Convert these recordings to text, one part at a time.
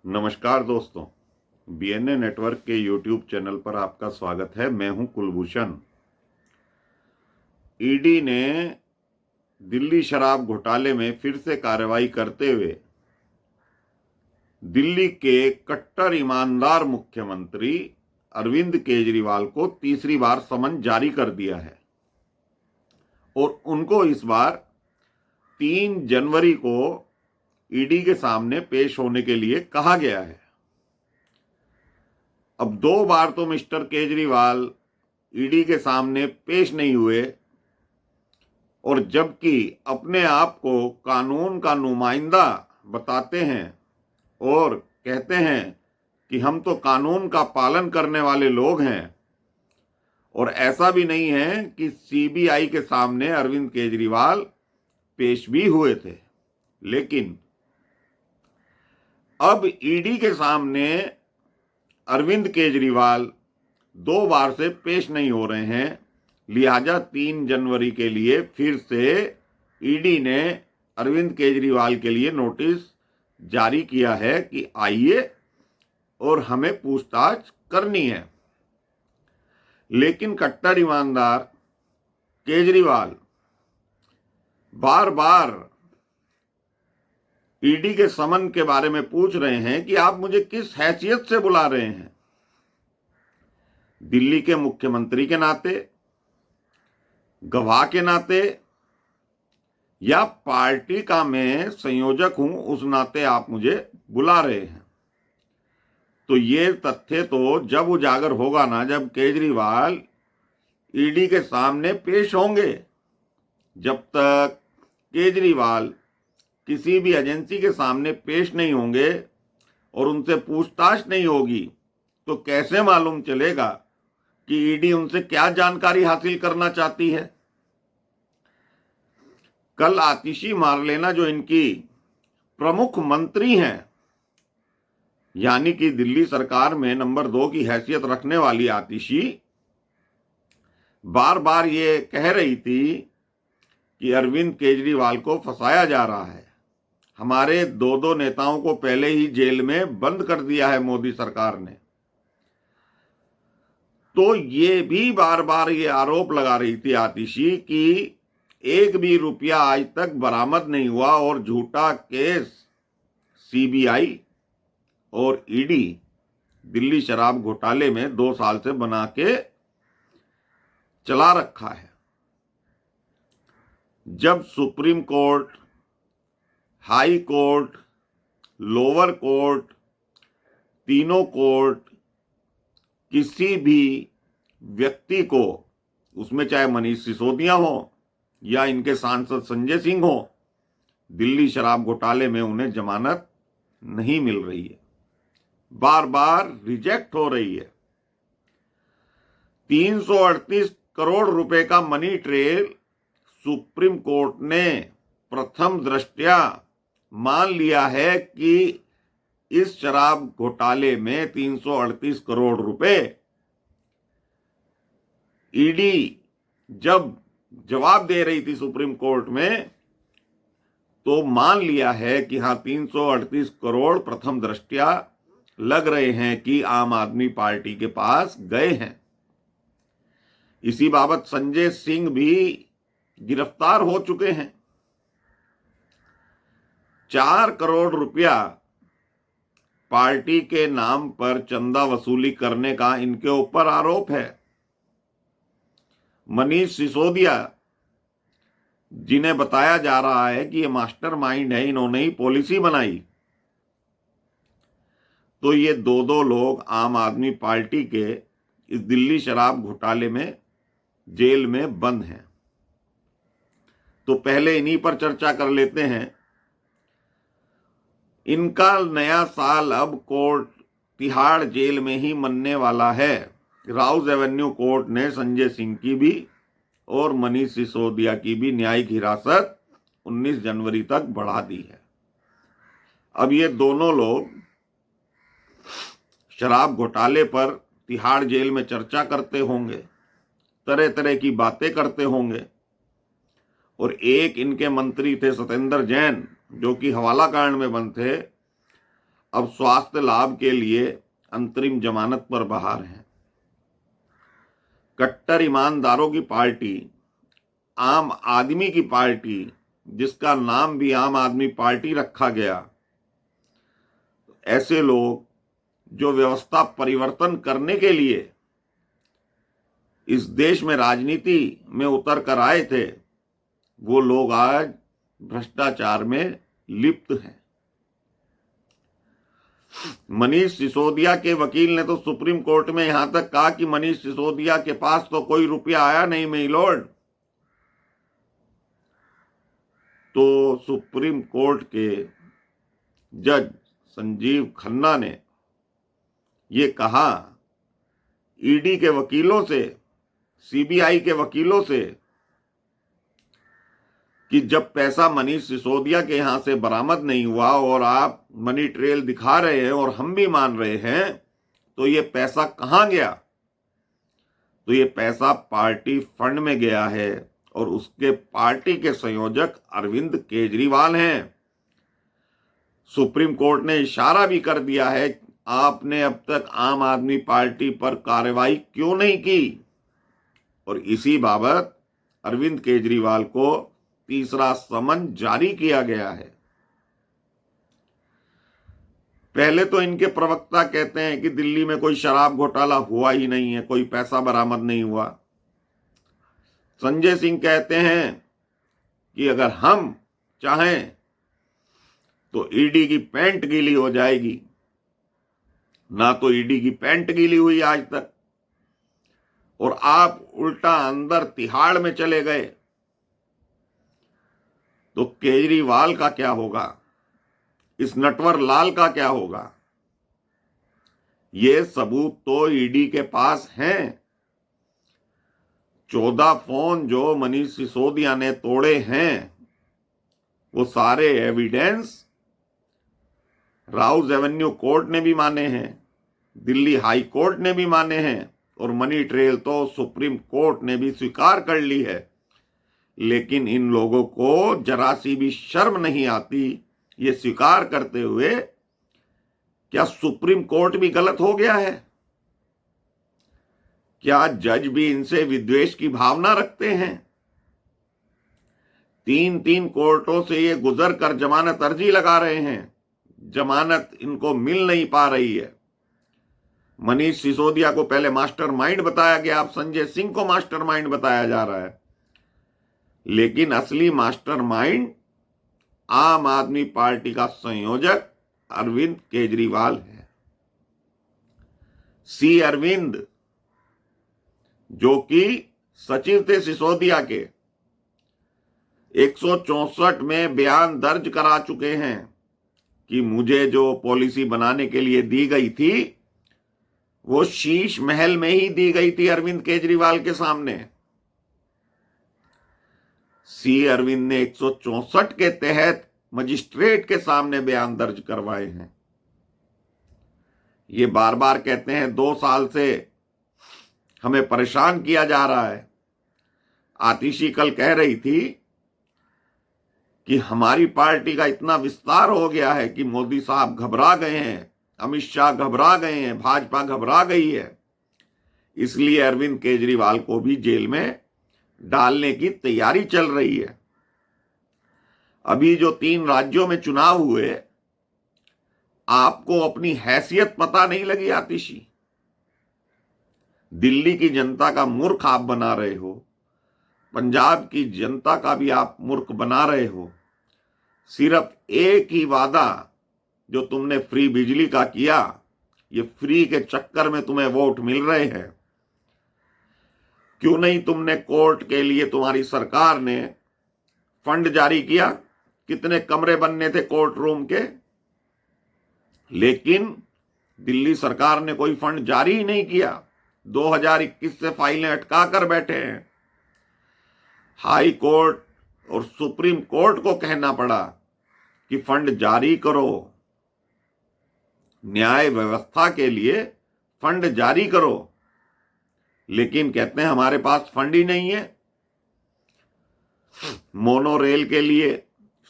नमस्कार दोस्तों, BNA network के यूट्यूब चैनल पर आपका स्वागत है। मैं हूं कुलभूषण। ईडी ने दिल्ली शराब घोटाले में फिर से कार्रवाई करते हुए दिल्ली के कट्टर ईमानदार मुख्यमंत्री अरविंद केजरीवाल को तीसरी बार समन जारी कर दिया है और उनको इस बार 3 जनवरी को ईडी के सामने पेश होने के लिए कहा गया है। अब 2 बार तो मिस्टर केजरीवाल ईडी के सामने पेश नहीं हुए और जबकि अपने आप को कानून का नुमाइंदा बताते हैं और कहते हैं कि हम तो कानून का पालन करने वाले लोग हैं, और ऐसा भी नहीं है कि सीबीआई के सामने अरविंद केजरीवाल पेश भी हुए थे, लेकिन अब ईडी के सामने अरविंद केजरीवाल 2 बार से पेश नहीं हो रहे हैं। लिहाजा 3 जनवरी के लिए फिर से ईडी ने अरविंद केजरीवाल के लिए नोटिस जारी किया है कि आइए और हमें पूछताछ करनी है। लेकिन कट्टर ईमानदार केजरीवाल बार बार ईडी के समन के बारे में पूछ रहे हैं कि आप मुझे किस हैसियत से बुला रहे हैं। दिल्ली के मुख्यमंत्री के नाते, गवाह के नाते, या पार्टी का मैं संयोजक हूं उस नाते आप मुझे बुला रहे हैं। तो ये तथ्य तो जब उजागर होगा ना, जब केजरीवाल ईडी के सामने पेश होंगे। जब तक केजरीवाल किसी भी एजेंसी के सामने पेश नहीं होंगे और उनसे पूछताछ नहीं होगी तो कैसे मालूम चलेगा कि ईडी उनसे क्या जानकारी हासिल करना चाहती है। कल आतिशी मारलेना, जो इनकी प्रमुख मंत्री हैं, यानी कि दिल्ली सरकार में नंबर 2 की हैसियत रखने वाली आतिशी, बार बार ये कह रही थी कि अरविंद केजरीवाल को फंसाया जा रहा है। हमारे 2 नेताओं को पहले ही जेल में बंद कर दिया है मोदी सरकार ने। तो ये भी बार बार ये आरोप लगा रही थी आतिशी कि 1 भी रुपया आज तक बरामद नहीं हुआ और झूठा केस सीबीआई और ईडी दिल्ली शराब घोटाले में 2 साल से बना के चला रखा है। जब supreme court, high court, lower court, तीनों कोर्ट किसी भी व्यक्ति को, उसमें चाहे मनीष सिसोदिया हो या इनके सांसद संजय सिंह हो, दिल्ली शराब घोटाले में उन्हें जमानत नहीं मिल रही है, बार बार रिजेक्ट हो रही है। 338 करोड़ रुपए का मनी ट्रेल सुप्रीम कोर्ट ने प्रथम दृष्टया मान लिया है कि इस शराब घोटाले में 338 करोड़ रुपए ईडी जब जवाब दे रही थी सुप्रीम कोर्ट में, तो मान लिया है कि हाँ 338 करोड़ प्रथम दृष्टया लग रहे हैं कि आम आदमी पार्टी के पास गए हैं। इसी बाबत संजय सिंह भी गिरफ्तार हो चुके हैं। 4 करोड़ रुपया पार्टी के नाम पर चंदा वसूली करने का इनके ऊपर आरोप है। मनीष सिसोदिया, जिन्हें बताया जा रहा है कि ये मास्टरमाइंड है, इन्होंने ही पॉलिसी बनाई, तो ये 2 लोग आम आदमी पार्टी के इस दिल्ली शराब घोटाले में जेल में बंद हैं। तो पहले इन्हीं पर चर्चा कर लेते हैं। इनका नया साल अब कोर्ट तिहाड़ जेल में ही मनने वाला है। राउज एवेन्यू कोर्ट ने संजय सिंह की भी और मनीष सिसोदिया की भी न्यायिक हिरासत 19 जनवरी तक बढ़ा दी है। अब ये दोनों लोग शराब घोटाले पर तिहाड़ जेल में चर्चा करते होंगे, तरह तरह की बातें करते होंगे। और एक इनके मंत्री थे सत्येंद्र जैन, जो कि हवाला कांड में बंद थे, अब स्वास्थ्य लाभ के लिए अंतरिम जमानत पर बाहर हैं। कट्टर ईमानदारों की पार्टी आम आदमी की पार्टी, जिसका नाम भी आम आदमी पार्टी रखा गया, ऐसे लोग जो व्यवस्था परिवर्तन करने के लिए इस देश में राजनीति में उतर कर आए थे, वो लोग आज भ्रष्टाचार में लिप्त हैं। मनीष सिसोदिया के वकील ने तो सुप्रीम कोर्ट में यहां तक कहा कि मनीष सिसोदिया के पास तो कोई रुपया आया नहीं माय लॉर्ड। तो सुप्रीम कोर्ट के जज संजीव खन्ना ने ये कहा ईडी के वकीलों से, सीबीआई के वकीलों से, कि जब पैसा मनीष सिसोदिया के यहां से बरामद नहीं हुआ और आप मनी ट्रेल दिखा रहे हैं और हम भी मान रहे हैं, तो ये पैसा कहां गया? तो ये पैसा पार्टी फंड में गया है और उसके पार्टी के संयोजक अरविंद केजरीवाल हैं। सुप्रीम कोर्ट ने इशारा भी कर दिया है, आपने अब तक आम आदमी पार्टी पर कार्रवाई क्यों नहीं की? और इसी बाबत अरविंद केजरीवाल को तीसरा समन जारी किया गया है। पहले तो इनके प्रवक्ता कहते हैं कि दिल्ली में कोई शराब घोटाला हुआ ही नहीं है, कोई पैसा बरामद नहीं हुआ। संजय सिंह कहते हैं कि अगर हम चाहें तो ईडी की पैंट गीली हो जाएगी। ना तो ईडी की पैंट गीली हुई आज तक, और आप उल्टा अंदर तिहाड़ में चले गए। तो केजरीवाल का क्या होगा? इस नटवर लाल का क्या होगा? ये सबूत तो ईडी के पास हैं। 14 फोन जो मनीष सिसोदिया ने तोड़े हैं, वो सारे एविडेंस राउज एवेन्यू कोर्ट ने भी माने हैं, दिल्ली हाई कोर्ट ने भी माने हैं, और मनी ट्रेल तो सुप्रीम कोर्ट ने भी स्वीकार कर ली है। लेकिन इन लोगों को जरा सी भी शर्म नहीं आती ये स्वीकार करते हुए। क्या सुप्रीम कोर्ट भी गलत हो गया है? क्या जज भी इनसे विद्वेष की भावना रखते हैं? 3 कोर्टों से ये गुजर कर जमानत अर्जी लगा रहे हैं, जमानत इनको मिल नहीं पा रही है। मनीष सिसोदिया को पहले मास्टरमाइंड बताया गया, अब संजय सिंह को मास्टरमाइंड बताया जा रहा है। लेकिन असली मास्टरमाइंड आम आदमी पार्टी का संयोजक अरविंद केजरीवाल है। सी अरविंद, जो कि सचिव थे सिसोदिया के, 164 में बयान दर्ज करा चुके हैं कि मुझे जो पॉलिसी बनाने के लिए दी गई थी वो शीश महल में ही दी गई थी अरविंद केजरीवाल के सामने। सी अरविंद ने 164 के तहत मजिस्ट्रेट के सामने बयान दर्ज करवाए हैं। ये बार बार कहते हैं 2 साल से हमें परेशान किया जा रहा है। आतिशी कल कह रही थी कि हमारी पार्टी का इतना विस्तार हो गया है कि मोदी साहब घबरा गए हैं, अमित शाह घबरा गए हैं, भाजपा घबरा गई है, इसलिए अरविंद केजरीवाल को भी जेल में डालने की तैयारी चल रही है। अभी जो 3 राज्यों में चुनाव हुए, आपको अपनी हैसियत पता नहीं लगी आतिशी? दिल्ली की जनता का मूर्ख आप बना रहे हो, पंजाब की जनता का भी आप मूर्ख बना रहे हो। सिर्फ एक ही वादा जो तुमने फ्री बिजली का किया, ये फ्री के चक्कर में तुम्हें वोट मिल रहे हैं। क्यों नहीं तुमने कोर्ट के लिए, तुम्हारी सरकार ने फंड जारी किया? कितने कमरे बनने थे कोर्ट रूम के? लेकिन दिल्ली सरकार ने कोई फंड जारी ही नहीं किया। 2021 से फाइलें अटका कर बैठे हैं। हाई कोर्ट और सुप्रीम कोर्ट को कहना पड़ा कि फंड जारी करो, न्याय व्यवस्था के लिए फंड जारी करो। लेकिन कहते हैं हमारे पास फंड ही नहीं है। मोनो रेल के लिए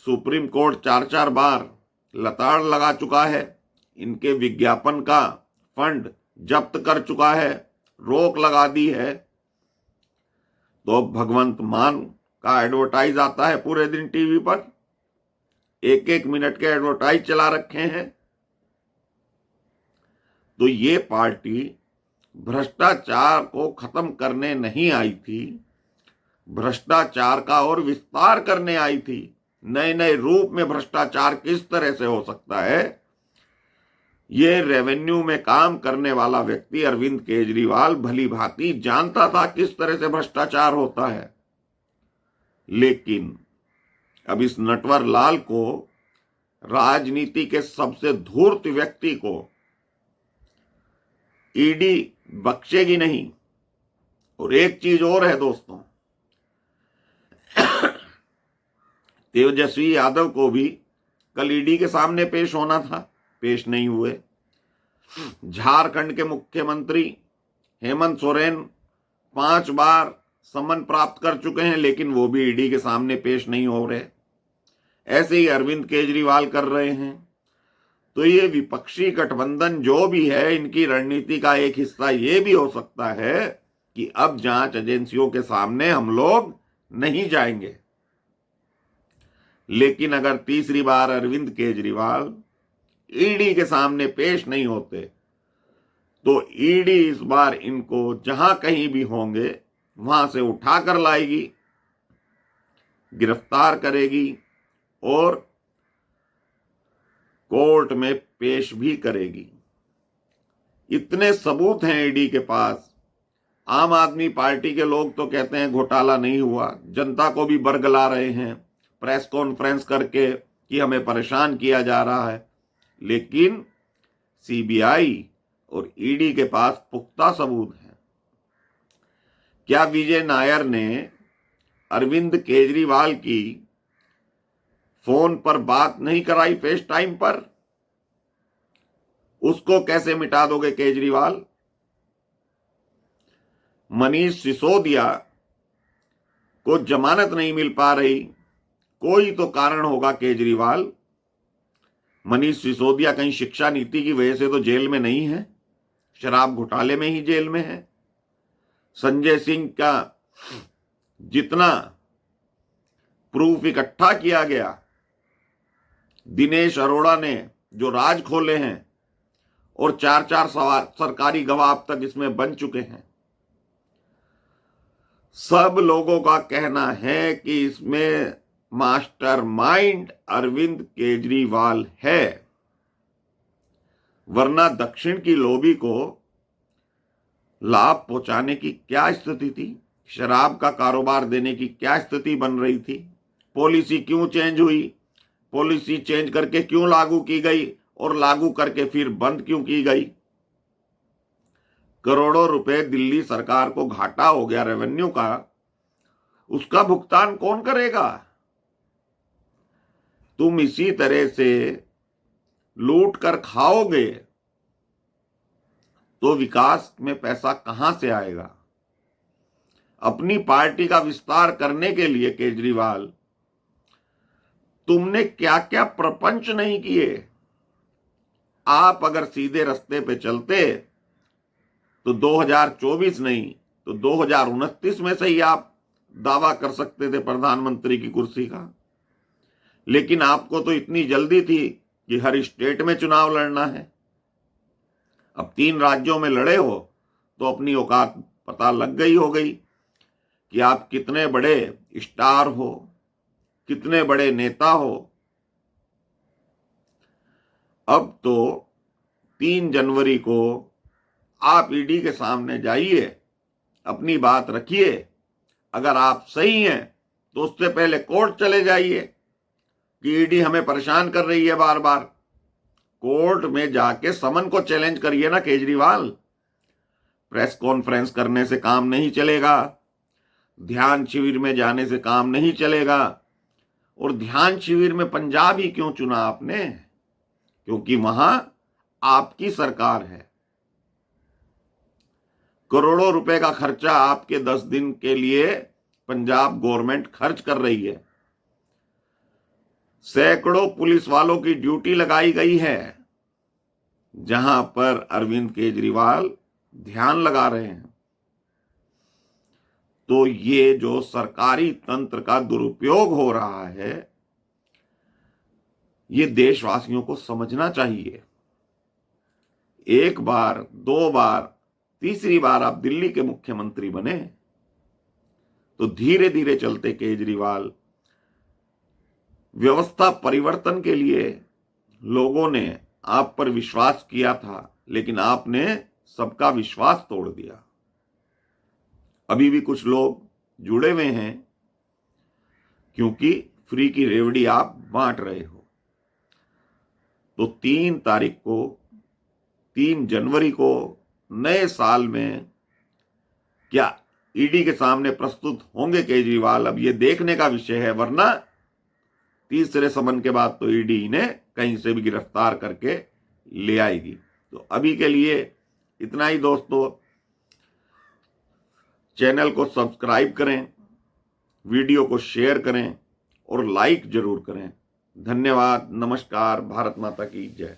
सुप्रीम कोर्ट 4 बार लताड़ लगा चुका है, इनके विज्ञापन का फंड जब्त कर चुका है, रोक लगा दी है। तो भगवंत मान का एडवर्टाइज आता है पूरे दिन टीवी पर, 1-1 मिनट के एडवर्टाइज चला रखे हैं। तो ये पार्टी भ्रष्टाचार को खत्म करने नहीं आई थी, भ्रष्टाचार का और विस्तार करने आई थी। नए नए रूप में भ्रष्टाचार किस तरह से हो सकता है, ये रेवेन्यू में काम करने वाला व्यक्ति अरविंद केजरीवाल भली भांति जानता था किस तरह से भ्रष्टाचार होता है। लेकिन अब इस नटवर लाल को, राजनीति के सबसे धूर्त व्यक्ति को, ईडी बख्शेगी नहीं। और एक चीज और है दोस्तों, तेजस्वी यादव को भी कल ईडी के सामने पेश होना था, पेश नहीं हुए। झारखंड के मुख्यमंत्री हेमंत सोरेन 5 बार समन प्राप्त कर चुके हैं, लेकिन वो भी ईडी के सामने पेश नहीं हो रहे। ऐसे ही अरविंद केजरीवाल कर रहे हैं। तो ये विपक्षी गठबंधन जो भी है, इनकी रणनीति का एक हिस्सा ये भी हो सकता है कि अब जांच एजेंसियों के सामने हम लोग नहीं जाएंगे। लेकिन अगर तीसरी बार अरविंद केजरीवाल ईडी के सामने पेश नहीं होते, तो ईडी इस बार इनको जहां कहीं भी होंगे वहां से उठा कर लाएगी, गिरफ्तार करेगी और कोर्ट में पेश भी करेगी। इतने सबूत हैं ईडी के पास। आम आदमी पार्टी के लोग तो कहते हैं घोटाला नहीं हुआ, जनता को भी बरगला रहे हैं प्रेस कॉन्फ्रेंस करके कि हमें परेशान किया जा रहा है। लेकिन सीबीआई और ईडी के पास पुख्ता सबूत हैं। क्या विजय नायर ने अरविंद केजरीवाल की फोन पर बात नहीं कराई, फेस टाइम पर? उसको कैसे मिटा दोगे केजरीवाल? मनीष सिसोदिया को जमानत नहीं मिल पा रही, कोई तो कारण होगा केजरीवाल। मनीष सिसोदिया कहीं शिक्षा नीति की वजह से तो जेल में नहीं है, शराब घोटाले में ही जेल में है। संजय सिंह का जितना प्रूफ इकट्ठा किया गया, दिनेश अरोड़ा ने जो राज खोले हैं और 4-4 सरकारी गवाह अब तक इसमें बन चुके हैं, सब लोगों का कहना है कि इसमें मास्टरमाइंड अरविंद केजरीवाल है। वरना दक्षिण की लॉबी को लाभ पहुंचाने की क्या स्थिति थी, शराब का कारोबार देने की क्या स्थिति बन रही थी? पॉलिसी क्यों चेंज हुई, पॉलिसी चेंज करके क्यों लागू की गई और लागू करके फिर बंद क्यों की गई? करोड़ों रुपए दिल्ली सरकार को घाटा हो गया रेवेन्यू का, उसका भुगतान कौन करेगा? तुम इसी तरह से लूट कर खाओगे तो विकास में पैसा कहां से आएगा? अपनी पार्टी का विस्तार करने के लिए केजरीवाल, तुमने क्या क्या प्रपंच नहीं किए। आप अगर सीधे रास्ते पे चलते तो 2024 नहीं तो 2029 में से ही आप दावा कर सकते थे प्रधानमंत्री की कुर्सी का। लेकिन आपको तो इतनी जल्दी थी कि हर स्टेट में चुनाव लड़ना है। अब 3 राज्यों में लड़े हो तो अपनी औकात पता लग गई हो गई कि आप कितने बड़े स्टार हो, कितने बड़े नेता हो। अब तो 3 जनवरी को आप ईडी के सामने जाइए, अपनी बात रखिए। अगर आप सही हैं तो उससे पहले कोर्ट चले जाइए कि ईडी हमें परेशान कर रही है बार बार। कोर्ट में जाके समन को चैलेंज करिए ना केजरीवाल। प्रेस कॉन्फ्रेंस करने से काम नहीं चलेगा, ध्यान शिविर में जाने से काम नहीं चलेगा। और ध्यान शिविर में पंजाब ही क्यों चुना आपने? क्योंकि वहां आपकी सरकार है। करोड़ों रुपए का खर्चा आपके 10 दिन के लिए पंजाब गवर्नमेंट खर्च कर रही है। सैकड़ों पुलिस वालों की ड्यूटी लगाई गई है। जहां पर अरविंद केजरीवाल ध्यान लगा रहे हैं। तो ये जो सरकारी तंत्र का दुरुपयोग हो रहा है, ये देशवासियों को समझना चाहिए। एक बार, दो बार, तीसरी बार आप दिल्ली के मुख्यमंत्री बने तो धीरे धीरे चलते केजरीवाल, व्यवस्था परिवर्तन के लिए लोगों ने आप पर विश्वास किया था, लेकिन आपने सबका विश्वास तोड़ दिया। अभी भी कुछ लोग जुड़े हुए हैं क्योंकि फ्री की रेवड़ी आप बांट रहे हो। तो 3 जनवरी को नए साल में क्या ईडी के सामने प्रस्तुत होंगे केजरीवाल, अब ये देखने का विषय है, वरना तीसरे समन के बाद तो ईडी इन्हें कहीं से भी गिरफ्तार करके ले आएगी। तो अभी के लिए इतना ही दोस्तों। चैनल को सब्सक्राइब करें, वीडियो को शेयर करें और लाइक जरूर करें। धन्यवाद। नमस्कार। भारत माता की जय।